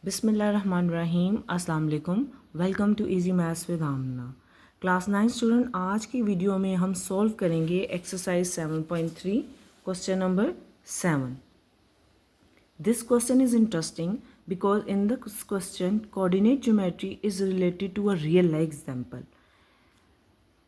बिस्मिल्लाहिर्रहमानिर्रहीम अस्सलाम वालेकुम। Welcome to easy maths with Aamna. Class 9 student, आज की वीडियो में हम सॉल्व करेंगे exercise 7.3 question number 7। This question is interesting because in this question coordinate geometry is related to a real life example.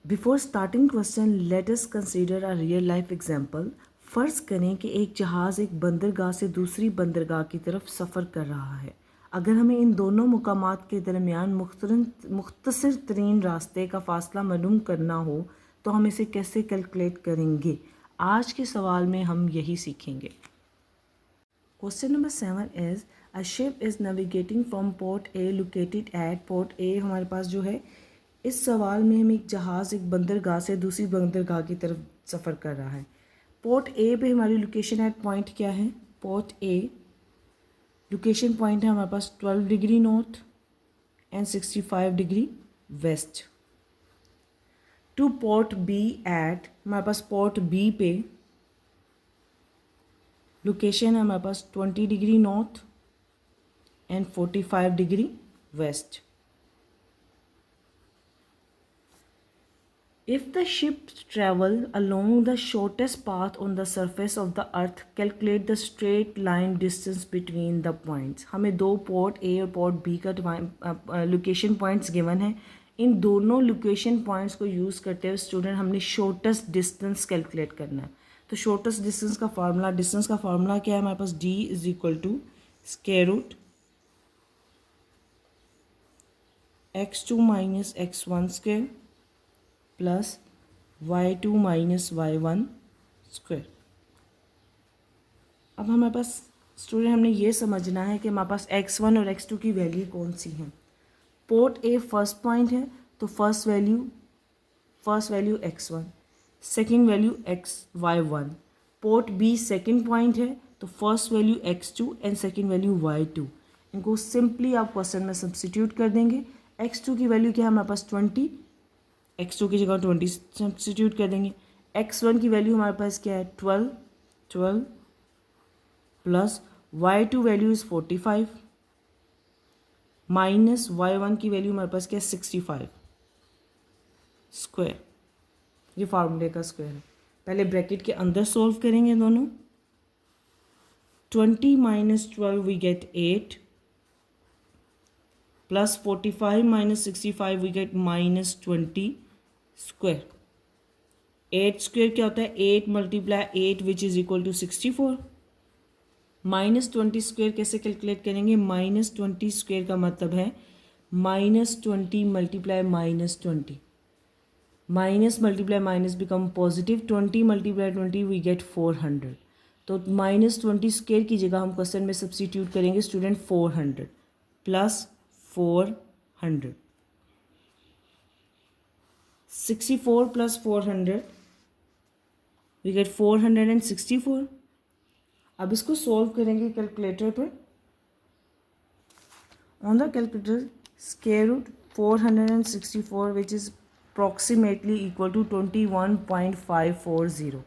Before starting question let us consider a real life example. फ़र्ज़ करें कि एक जहाज़ एक बंदरगाह से दूसरी बंदरगाह की तरफ सफ़र कर रहा है। अगर हमें इन दोनों मुकामात के दरमियान मुख्तसर तरीन रास्ते का फ़ासला मालूम करना हो तो हम इसे कैसे कैलकुलेट करेंगे? आज के सवाल में हम यही सीखेंगे। Question number 7 is a ship is navigating from port A located at port A. हमारे पास जो है इस सवाल में हम एक जहाज़ एक बंदरगाह से दूसरी बंदरगाह की तरफ सफ़र कर रहा है। पोर्ट ए पे हमारी लोकेशन एट पॉइंट क्या है? पोर्ट ए लोकेशन पॉइंट है हमारे पास 12 degree north and 65 degree west. To port B at हमारे पास पोर्ट बी पे लोकेशन है हमारे पास 20 degree north and 45 degree west. If the ship travel along the shortest path on the surface of the earth, calculate the straight line distance between the points। हमें दो port A और port B का location points given है। इन दोनों location points को use करते हुए student हमने शॉर्टेस्ट डिस्टेंस कैलकुलेट करना है। तो शॉर्टेस्ट डिस्टेंस का फार्मूला क्या है हमारे पास? d is equal to square root x2 minus x1 square plus y2 minus y1 square. अब हमारे पास स्टूडेंट हमने ये समझना है कि हमारे पास x1 और x2 की वैल्यू कौन सी हैं। पोर्ट ए फर्स्ट पॉइंट है तो first value x1, second value y1। Port B second point है तो first value x2 and second value y2। इनको सिंपली आप क्वेश्चन में सब्स्टिट्यूट कर देंगे। x2 की वैल्यू क्या है हमारे पास 20, x2 की जगह 20 सब्स्टिट्यूट कर देंगे। x1 की वैल्यू हमारे पास क्या है 12 plus y2 value is 45 minus y1 की वैल्यू हमारे पास क्या है 65 स्क्वायर। ये फार्मूले का स्क्वायर है। पहले ब्रैकेट के अंदर सॉल्व करेंगे दोनों। 20 minus 12 we get 8 plus 45 minus 65 we get minus 20 square. 8 square क्या होता है? 8 multiply 8 which is equal to 64। Minus 20 square कैसे कैलकुलेट करेंगे? माइनस 20 स्क्वायर का मतलब है minus 20 multiply minus 20। Minus multiply minus become positive. 20 multiply 20 we get 400। तो minus 20 square की जगह हम क्वेश्चन में सब्स्टिट्यूट करेंगे student 400 plus 400। 64 plus 400 we get 464। अब इसको सॉल्व करेंगे कैलकुलेटर पर। On the calculator square root 464 which is approximately equal to 21.540।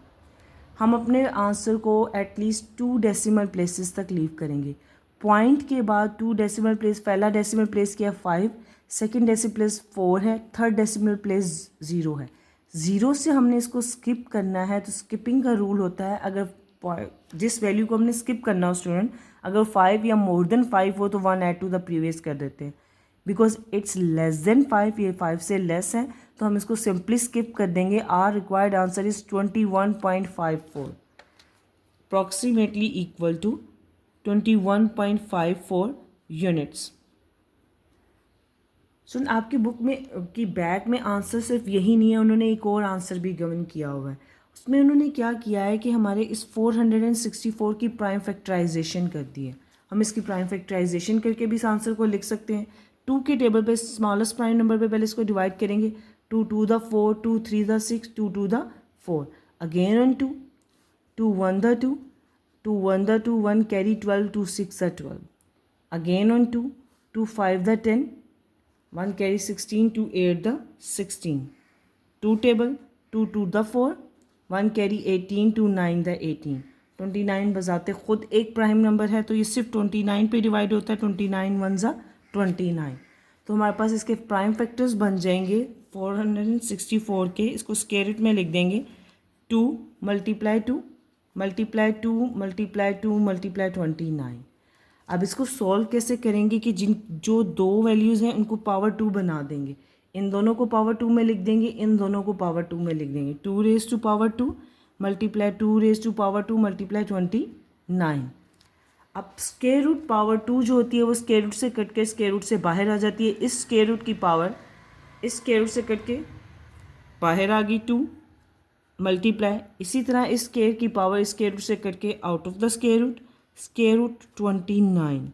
हम अपने आंसर को एटलीस्ट 2 डेसिमल प्लेसेस तक लीव करेंगे। पॉइंट के बाद 2 डेसिमल प्लेस, पहला डेसिमल प्लेस क्या है 5, सेकेंड डेसिमल प्लेस 4 है, थर्ड डेसिमल प्लेस 0 है। 0 से हमने इसको स्किप करना है तो स्किपिंग का रूल होता है अगर जिस वैल्यू को हमने स्किप करना हो स्टूडेंट, अगर 5 या मोर देन 5 हो तो 1 ऐड टू द प्रीवियस कर देते हैं। बिकॉज इट्स लेस देन 5, ये 5 से लेस है तो हम इसको सिंपली स्किप कर देंगे। Our required answer is 21.54 approximately equal to 21.54 units. सुन, आपकी बुक में की बैक में आंसर सिर्फ यही नहीं है, उन्होंने एक और आंसर भी गिवन किया हुआ है। उसमें उन्होंने क्या किया है कि हमारे इस 464 की प्राइम फैक्टराइजेशन कर दी है। हम इसकी प्राइम फैक्टराइजेशन करके भी इस आंसर को लिख सकते हैं। 2 के टेबल पे स्मॉलेस्ट प्राइम नंबर पे पहले इसको डिवाइड करेंगे। 2 2 the 4, 2 3 the 6, 2 2 the 4, again on 2, 2 1 the 2, 2 1 the 2, 1 carry 12, 2 6 the 12, again on 2, 2 5 the 10, 1 carry 16, 2 8 the 16. 2 table, 2 2 the 4, 1 carry 18, 2 9 the 18. 29 बजाते खुद एक प्राइम नंबर है, तो ये सिर्फ 29 पे डिवाइड होता है। 29 वन ज़ा 29, तो हमारे पास इसके प्राइम फैक्टर्स बन जाएंगे 464 के। इसको स्क्वायर रूट में लिख देंगे 2 मल्टीप्लाई 2 मल्टीप्लाई 2 मल्टीप्लाई 2 मल्टीप्लाई 29। अब इसको सॉल्व कैसे करेंगे कि जो दो वैल्यूज़ हैं उनको पावर 2 बना देंगे। इन दोनों को पावर 2 में लिख देंगे, इन दोनों को पावर 2 में लिख देंगे। 2 raise to power 2 multiply 2 raise to power 2 multiply 29। अब स्क्वायर रूट पावर 2 जो होती है वो स्क्वायर रूट से कट के स्क्वायर रूट से बाहर आ जाती है। इस स्क्वायर रूट की पावर इस स्क्वायर रूट से कट के बाहर आ गई 2 मल्टीप्लाई, इसी तरह इस स्क्वायर की पावर इस स्क्वायर रूट से कट के out of the square root 29।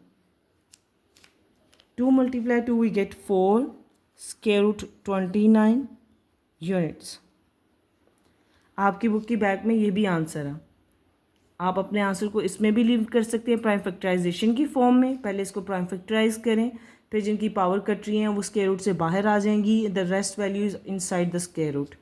2 multiply 2 we get 4 square root 29 units. आपकी बुक की बैक में ये भी आंसर है। आप अपने आंसर को इसमें भी लीव कर सकते हैं प्राइम फैक्टराइजेशन की फॉर्म में। पहले इसको प्राइम फैक्टराइज करें, फिर जिनकी पावर कट रही हैं वो स्क्वायर रूट से बाहर आ जाएंगी। The rest values inside the square root.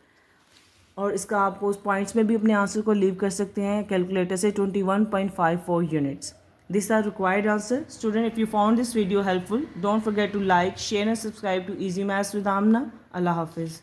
और इसका आपको उस पॉइंट्स में भी अपने आंसर को लीव कर सकते हैं कैलकुलेटर से 21.54 units. This are required answer. Student, if you found this video helpful, don't forget to like, share and subscribe to easy maths with Amna. अल्लाह हाफिज़।